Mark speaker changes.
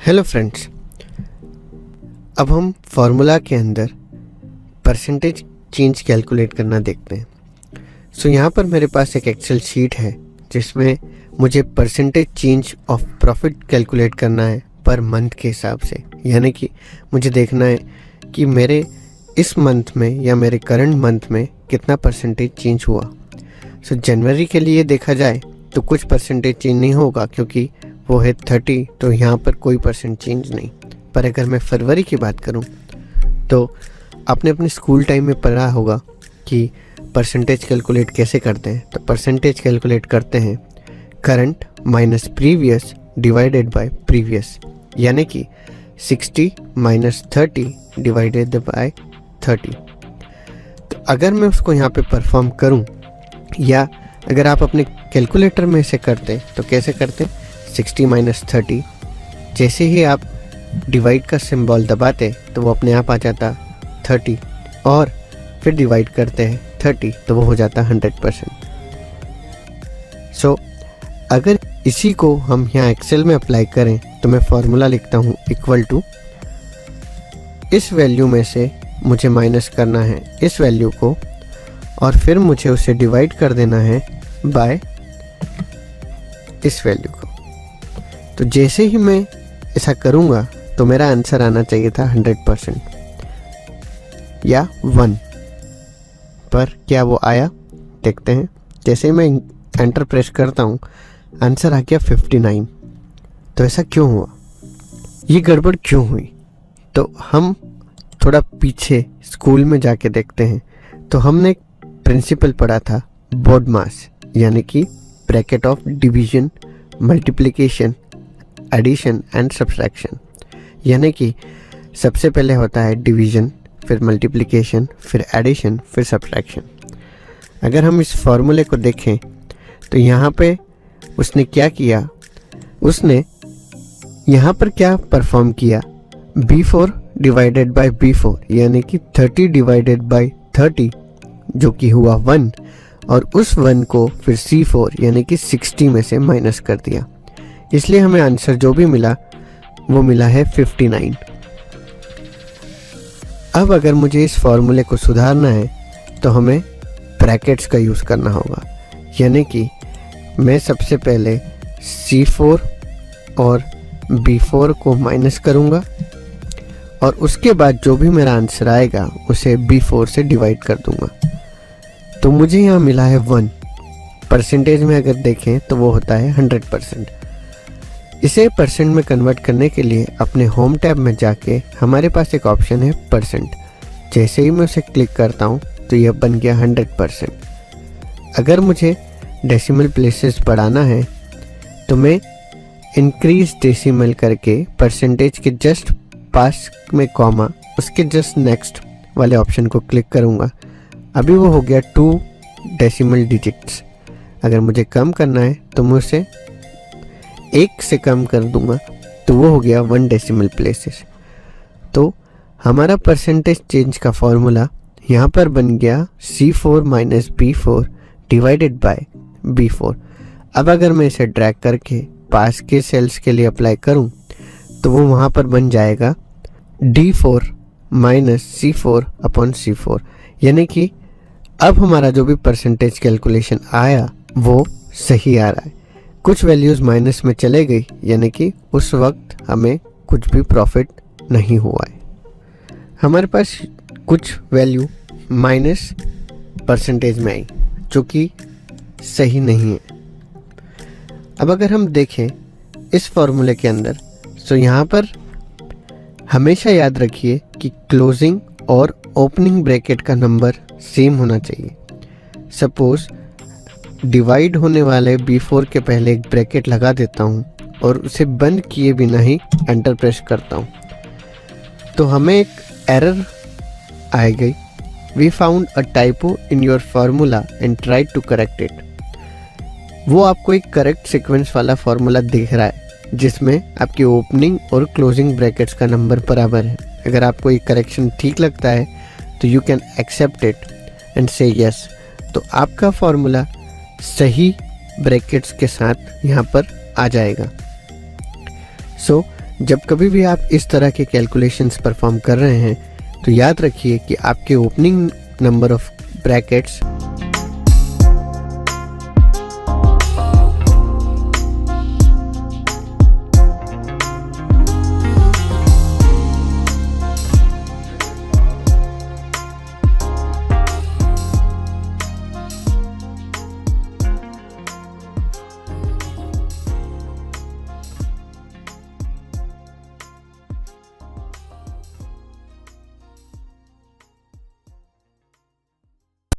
Speaker 1: Hello friends, अब हम formula के अंदर परसेंटेज चेंज कैलकुलेट करना देखते हैं। यहाँ पर मेरे पास एक एक्सेल शीट है जिसमें मुझे percentage change of profit calculate करना है पर मंथ के हिसाब से। यानी कि मुझे देखना है कि मेरे इस मंथ में या मेरे करंट मंथ में कितना परसेंटेज चेंज हुआ। जनवरी के लिए देखा जाए तो कुछ परसेंटेज चेंज नहीं होगा क्योंकि वो है 30, तो यहाँ पर कोई परसेंट चेंज नहीं। पर अगर मैं फरवरी की बात करूँ तो आपने अपने स्कूल टाइम में पढ़ा होगा कि परसेंटेज कैलकुलेट कैसे करते हैं। तो परसेंटेज कैलकुलेट करते हैं current minus previous divided by previous, यानी कि 60 माइनस 30 डिवाइडेड बाय 30। तो अगर मैं उसको यहाँ पे परफॉर्म करूँ या अगर आप अपने कैलकुलेटर में से करते तो कैसे करते, 60 माइनस 30, जैसे ही आप डिवाइड का सिंबल दबाते तो वो अपने आप आ जाता 30 और फिर डिवाइड करते हैं 30 तो वो हो जाता 100%। अगर इसी को हम यहाँ एक्सेल में अप्लाई करें तो मैं फॉर्मूला लिखता हूँ इक्वल टू, इस वैल्यू में से मुझे माइनस करना है इस वैल्यू को और फिर मुझे उसे डिवाइड कर देना है बाय इस वैल्यू को। तो जैसे ही मैं ऐसा करूँगा तो मेरा आंसर आना चाहिए था 100% या 1, पर क्या वो आया देखते हैं। जैसे ही मैं एंटर प्रेस करता हूँ आंसर आ गया 59। तो ऐसा क्यों हुआ, ये गड़बड़ क्यों हुई? तो हम थोड़ा पीछे स्कूल में जाके देखते हैं। तो हमने एक प्रिंसिपल पढ़ा था BODMAS, यानी कि bracket of division, multiplication, addition and subtraction. यानी कि सबसे पहले होता है डिवीजन, फिर मल्टीप्लिकेशन, फिर एडिशन, फिर सब्सट्रैक्शन। अगर हम इस फॉर्मूले को देखें तो यहाँ पे उसने क्या किया, उसने यहाँ पर क्या परफॉर्म किया, B4 डिवाइडेड बाय B4, यानी कि 30 डिवाइडेड बाय 30 जो कि हुआ 1, और उस 1 को फिर C4 यानी कि 60 में से माइनस कर दिया। इसलिए हमें आंसर जो भी मिला वो मिला है 59। अब अगर मुझे इस फॉर्मूले को सुधारना है तो हमें ब्रैकेट्स का यूज़ करना होगा। यानी कि मैं सबसे पहले C4 और B4 को माइनस करूँगा और उसके बाद जो भी मेरा आंसर आएगा उसे B4 से डिवाइड कर दूँगा। तो मुझे यहाँ मिला है 1। परसेंटेज में अगर देखें तो वो होता है 100%। इसे परसेंट में कन्वर्ट करने के लिए अपने होम टैब में जाके हमारे पास एक ऑप्शन है परसेंट। जैसे ही मैं उसे क्लिक करता हूँ तो यह बन गया 100%। अगर मुझे डेसिमल प्लेसेस बढ़ाना है तो मैं इंक्रीज डेसिमल करके परसेंटेज के जस्ट पास में कॉमा, उसके जस्ट नेक्स्ट वाले ऑप्शन को क्लिक करूँगा। अभी वो हो गया 2 डेसिमल डिजिट्स। अगर मुझे कम करना है तो मैं उसे 1 से कम कर दूंगा तो वो हो गया 1 डेसिमल प्लेसेस। तो हमारा परसेंटेज चेंज का फॉर्मूला यहाँ पर बन गया C4 minus B4 divided by B4। अब अगर मैं इसे ड्रैग करके पास के सेल्स के लिए अप्लाई करूँ तो वो वहाँ पर बन जाएगा D4 minus C4 upon C4। यानी कि अब हमारा जो भी परसेंटेज कैलकुलेशन आया वो सही आ रहा है। कुछ वैल्यूज़ माइनस में चले गई, यानी कि उस वक्त हमें कुछ भी प्रॉफिट नहीं हुआ है। हमारे पास कुछ वैल्यू माइनस परसेंटेज में आई जो कि सही नहीं है। अब अगर हम देखें इस फॉर्मूले के अंदर तो यहाँ पर हमेशा याद रखिए कि क्लोजिंग और ओपनिंग ब्रैकेट का नंबर सेम होना चाहिए। सपोज डिवाइड होने वाले B4 के पहले एक ब्रैकेट लगा देता हूँ और उसे बंद किए बिना ही एंटर प्रेस करता हूँ तो हमें एक एरर आएगी, we found a typo in your formula and try to correct it. वो आपको एक करेक्ट सीक्वेंस वाला फार्मूला दिख रहा है जिसमें आपकी ओपनिंग और क्लोजिंग ब्रैकेट्स का नंबर बराबर है। अगर आपको ये करेक्शन ठीक लगता है तो you can accept it and say yes. तो आपका फार्मूला सही ब्रैकेट्स के साथ यहाँ पर आ जाएगा। जब कभी भी आप इस तरह के कैलकुलेशंस परफॉर्म कर रहे हैं तो याद रखिए कि आपके ओपनिंग नंबर ऑफ ब्रैकेट्स